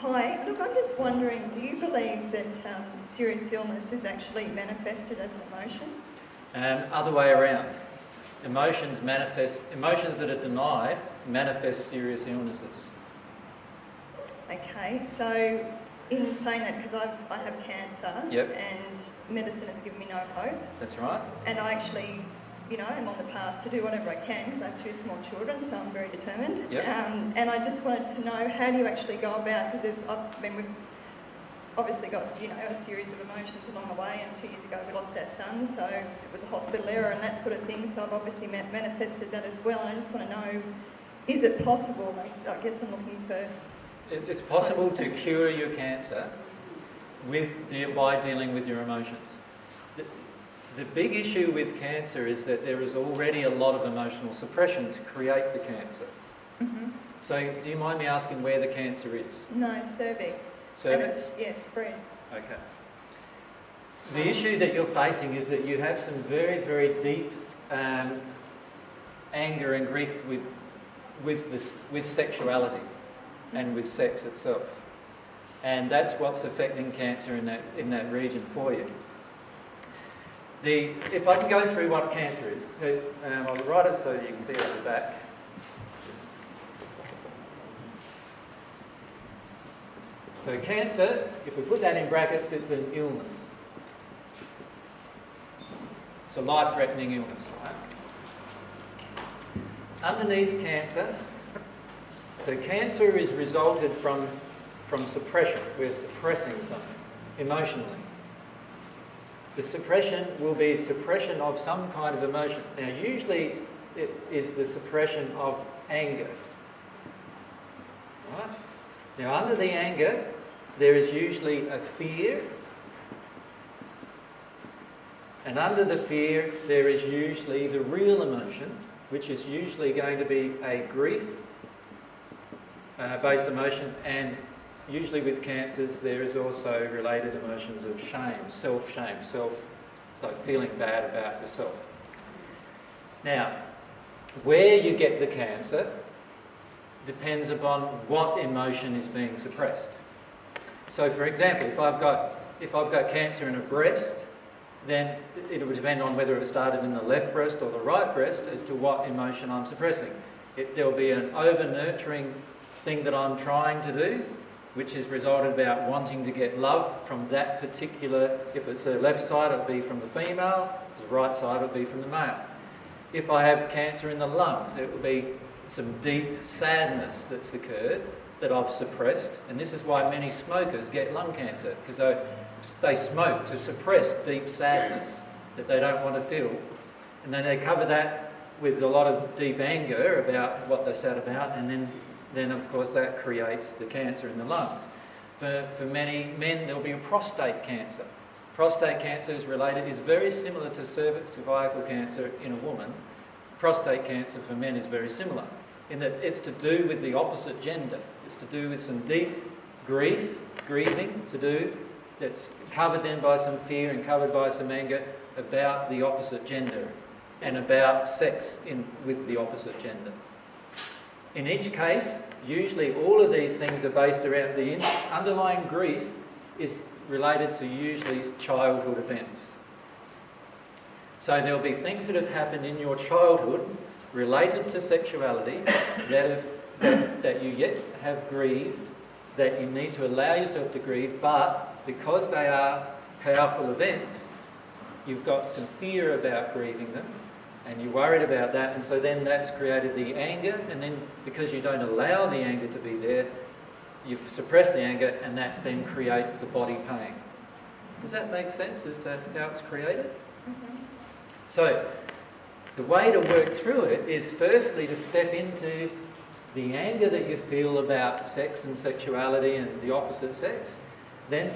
Hi, look, I'm just wondering, do you believe that serious illness is actually manifested as an emotion? Other way around. Emotions that are denied manifest serious illnesses. Okay, so in saying that, because I have cancer, Yep. and medicine has given me no hope, That's right. and I actually, am on the path to do whatever I can because I have 2 small children, so I'm very determined. Yep. And I just wanted to know, how do you actually go about, because we've obviously got, a series of emotions along the way, and 2 years ago we lost our son, so it was a hospital error and that sort of thing, so I've obviously manifested that as well. And I just want to know, is it possible? I guess I'm looking for... It's possible to cure your cancer by dealing with your emotions. The big issue with cancer is that there is already a lot of emotional suppression to create the cancer. Mm-hmm. So do you mind me asking where the cancer is? No, cervix. Cervix? And it's, spread. Okay. The issue that you're facing is that you have some very, very deep anger and grief with sexuality and with sex itself. And that's what's affecting cancer in that region for you. If I can go through what cancer is, so, I'll write it so you can see it at the back. So cancer, if we put that in brackets, it's an illness. It's a life-threatening illness, right? Underneath cancer, so cancer is resulted from suppression. We're suppressing something emotionally. The suppression will be suppression of some kind of emotion. Now, usually it is the suppression of anger. Right? Now, under the anger, there is usually a fear. And under the fear, there is usually the real emotion, which is usually going to be a grief-based emotion, and usually with cancers there is also related emotions of shame, self-shame, so feeling bad about yourself. Now, where you get the cancer depends upon what emotion is being suppressed. So for example, if I've got cancer in a breast, then it would depend on whether it started in the left breast or the right breast as to what emotion I'm suppressing. There'll be an over-nurturing thing that I'm trying to do, which is resulted about wanting to get love from that particular, if it's the left side, it'll be from the female, if the right side, it'll be from the male. If I have cancer in the lungs, it will be some deep sadness that's occurred that I've suppressed, and this is why many smokers get lung cancer, because they smoke to suppress deep sadness that they don't want to feel, and then they cover that with a lot of deep anger about what they're sad about, and then of course that creates the cancer in the lungs. For many men, there'll be a prostate cancer. Prostate cancer is very similar to cervical cancer in a woman. Prostate cancer for men is very similar in that it's to do with the opposite gender. It's to do with some deep grieving to do, that's covered then by some fear and covered by some anger about the opposite gender and about sex with the opposite gender. In each case, usually all of these things are based around the underlying grief is related to usually childhood events. So there'll be things that have happened in your childhood related to sexuality that you yet have grieved, that you need to allow yourself to grieve, but because they are powerful events, you've got some fear about grieving them, and you're worried about that, and so then that's created the anger, and then because you don't allow the anger to be there, you've suppressed the anger, and that then creates the body pain. Does that make sense as to how it's created? Mm-hmm. So, the way to work through it is firstly to step into the anger that you feel about sex and sexuality and the opposite sex, then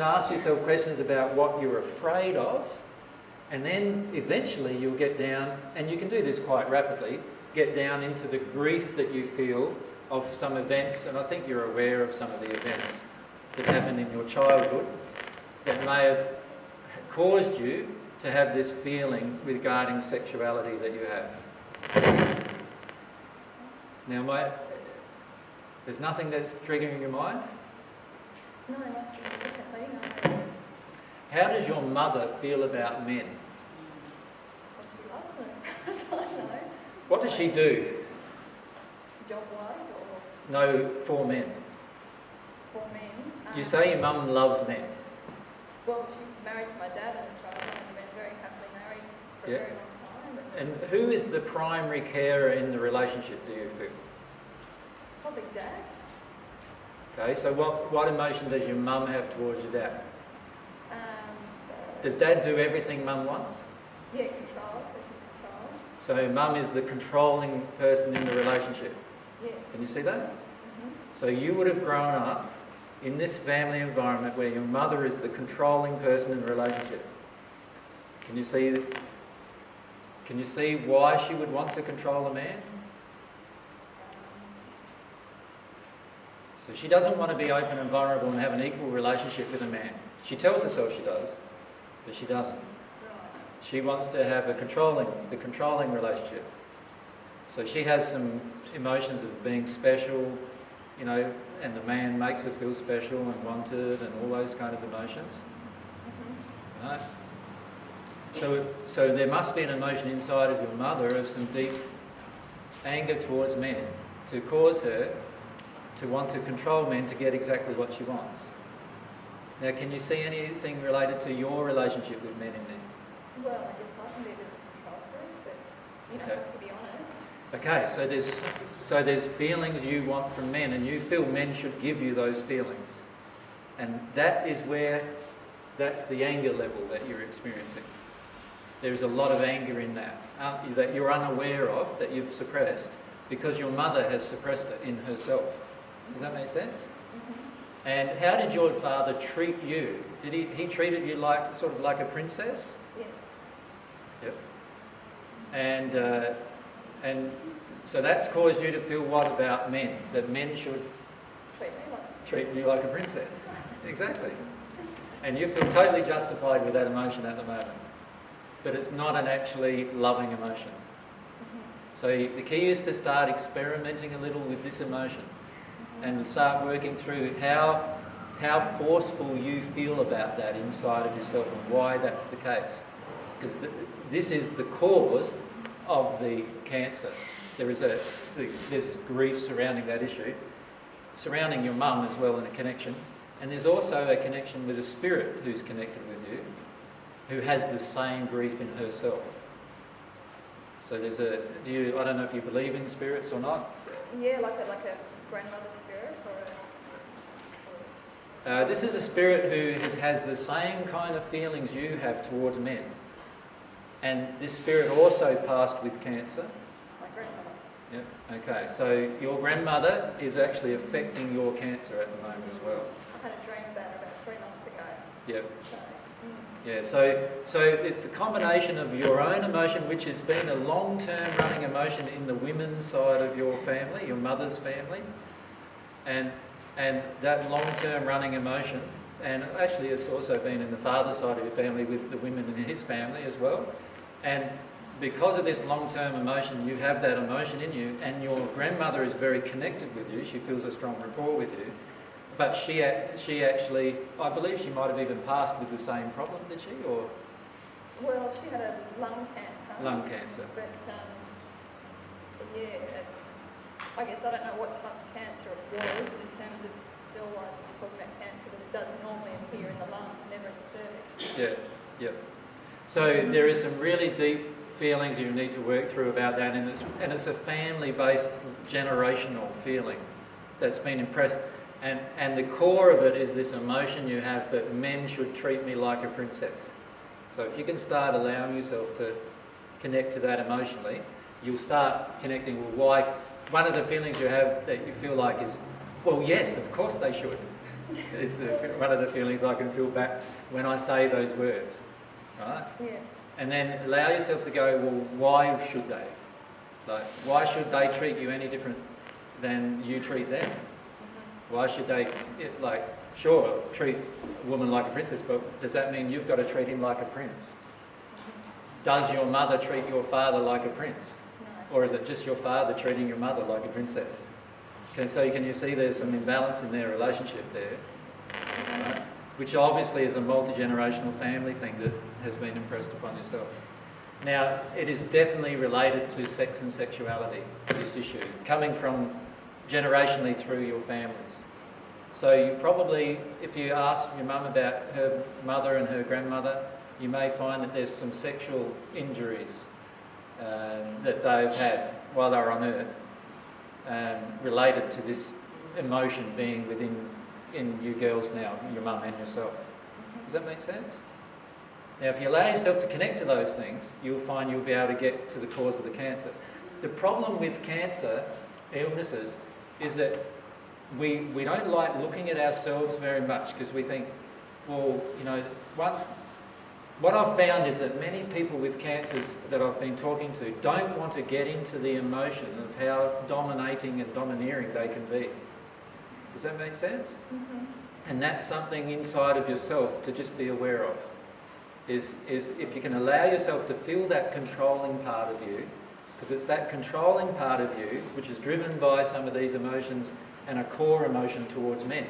ask yourself questions about what you're afraid of, and then eventually you'll get down, and you can do this quite rapidly, get down into the grief that you feel of some events, and I think you're aware of some of the events that happened in your childhood that may have caused you to have this feeling regarding sexuality that you have. Now, there's nothing that's triggering your mind? No, not significantly, no. How does your mother feel about men? Well, she loves them as far as I know. What does she do? Job-wise or No, for men. for men. You say your mum loves men. Well, she's married to my dad, and as far as I know, they've been very happily married for Yeah. a very long time. And who is the primary carer in the relationship, do you feel? Probably dad. Okay, so what emotion does your mum have towards your dad? Um, Does dad do everything mum wants? yeah, control, so he's control. So mum is the controlling person in the relationship. Yes. Can you see that? Mhm. So you would have grown up in this family environment where your mother is the controlling person in the relationship. Can you see why she would want to control a man? So she doesn't want to be open and vulnerable and have an equal relationship with a man. She tells herself she does, but she doesn't. Right. She wants to have the controlling relationship. So she has some emotions of being special, you know, and the man makes her feel special and wanted and all those kind of emotions. Mhm. Right? So there must be an emotion inside of your mother of some deep anger towards men to cause her to want to control men to get exactly what she wants. Now, can you see anything related to your relationship with men in there? Well, I guess I can be a bit of a control freak, but you know, Okay. to be honest. Okay, so there's feelings you want from men, and you feel men should give you those feelings, and that's the anger level that you're experiencing. There's a lot of anger in that, aren't you, that you're unaware of, that you've suppressed, because your mother has suppressed it in herself. Does that make sense? Mhm. And how did your father treat you? Did he treated you like sort of like a princess? Yes. Yep. And so that's caused you to feel what about men? That men should Treat me like treat you like a princess. Exactly. And you feel totally justified with that emotion at the moment. But it's not an actually loving emotion. Mhm. So the key is to start experimenting a little with this emotion and start working through how forceful you feel about that inside of yourself and why that's the case. Because this is the cause of the cancer. There's grief surrounding that issue, surrounding your mum as well in a connection. And there's also a connection with a spirit who's connected with you, who has the same grief in herself. So I don't know if you believe in spirits or not. Yeah, like a grandmother's spirit or This is a spirit who has the same kind of feelings you have towards men. And this spirit also passed with cancer. my grandmother. Yep. Okay, so your grandmother is actually affecting your cancer at the moment as well. I had a dream about her about 3 months ago. Yep. So, Yeah, so it's the combination of your own emotion, which has been a long-term running emotion in the women's side of your family, your mother's family, and that long-term running emotion, and actually it's also been in the father's side of your family with the women in his family as well. And because of this long-term emotion, you have that emotion in you, and your grandmother is very connected with you. She feels a strong rapport with you. But she actually, I believe she might have even passed with the same problem, did she? Or well, she had a lung cancer. lung cancer. But yeah, I guess I don't know what type of cancer it was in terms of cell-wise when we're talking about cancer, but it does normally appear in the lung, never in the cervix. Yeah, yeah. So there is some really deep feelings you need to work through about that, and it's a family-based generational feeling that's been impressed. And the core of it is this emotion you have that men should treat me like a princess. So if you can start allowing yourself to connect to that emotionally, you'll start connecting with why. One of the feelings you have that you feel like is, well, yes, of course they should. It's one of the feelings I can feel back when I say those words, right? Yeah. And then allow yourself to go, well, why should they? Like, why should they treat you any different than you treat them? Why should they, sure, treat a woman like a princess, but does that mean you've got to treat him like a prince? Does your mother treat your father like a prince? No. Or is it just your father treating your mother like a princess? So can you see there's some imbalance in their relationship there? right? Which obviously is a multi-generational family thing that has been impressed upon yourself. Now, it is definitely related to sex and sexuality, this issue, coming from generationally through your families. So you probably, if you ask your mum about her mother and her grandmother, you may find that there's some sexual injuries that they've had while they were on earth related to this emotion being in you girls now, your mum and yourself. Does that make sense? Now, if you allow yourself to connect to those things, you'll find you'll be able to get to the cause of the cancer. The problem with cancer illnesses is that we don't like looking at ourselves very much because we think, well, you know, what I've found is that many people with cancers that I've been talking to don't want to get into the emotion of how dominating and domineering they can be. Does that make sense? Mm-hmm. And that's something inside of yourself to just be aware of. Is if you can allow yourself to feel that controlling part of you, because it's that controlling part of you which is driven by some of these emotions and a core emotion towards men,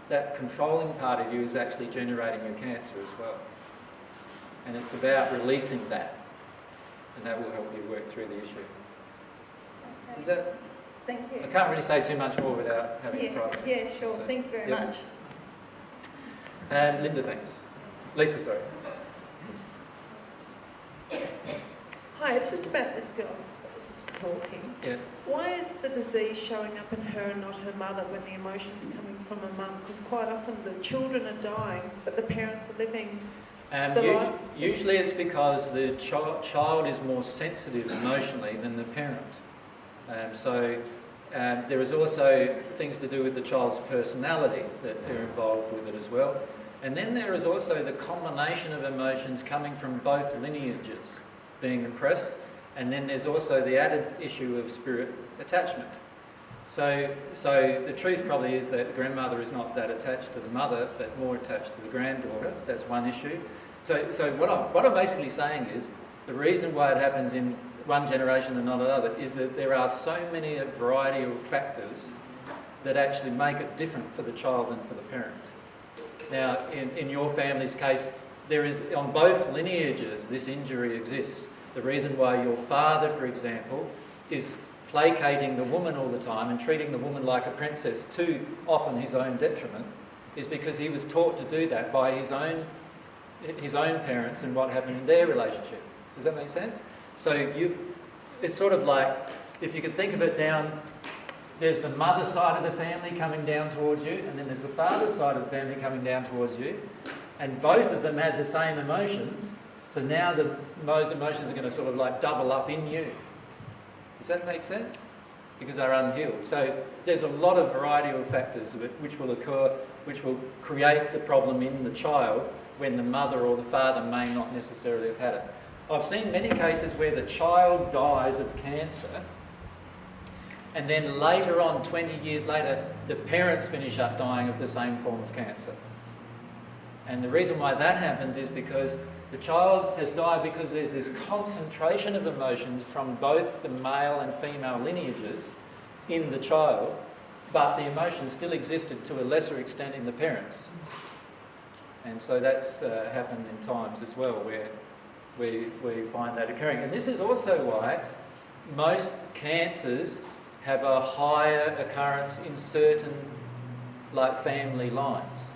that controlling part of you is actually generating your cancer as well. And it's about releasing that, and that will help you work through the issue. Okay. Is that? Thank you. I can't really say too much more without having a private. Yeah, sure. So, Thank you very yep. much. And Linda, thanks. Lisa, sorry. Hi, it's just about this girl that was just talking. Yeah. Why is the disease showing up in her and not her mother when the emotion's coming from her mum? Because quite often the children are dying, but the parents are living the life. Usually it's because the child is more sensitive emotionally than the parent. There is also things to do with the child's personality that are involved with it as well. And then there is also the combination of emotions coming from both lineages being impressed, and then there's also the added issue of spirit attachment. So the truth probably is that the grandmother is not that attached to the mother, but more attached to the granddaughter. That's one issue. So what I'm basically saying is the reason why it happens in one generation and not another is that there are so many variety of factors that actually make it different for the child and for the parent. Now, in your family's case, there is, on both lineages, this injury exists. The reason why your father, for example, is placating the woman all the time and treating the woman like a princess to often his own detriment is because he was taught to do that by his own parents and what happened in their relationship. Does that make sense? So it's sort of like, if you could think of it down, there's the mother side of the family coming down towards you, and then there's the father side of the family coming down towards you, and both of them had the same emotions, so now those emotions are going to sort of like double up in you. Does that make sense? Because they're unhealed. So there's a lot of variety of factors which will occur, which will create the problem in the child when the mother or the father may not necessarily have had it. I've seen many cases where the child dies of cancer, and then later on, 20 years later, the parents finish up dying of the same form of cancer. And the reason why that happens is because the child has died because there's this concentration of emotions from both the male and female lineages in the child, but the emotions still existed to a lesser extent in the parents. And so that's happened in times as well where we find that occurring. And this is also why most cancers have a higher occurrence in certain family lines,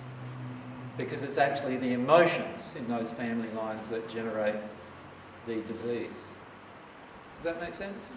because it's actually the emotions in those family lines that generate the disease. Does that make sense?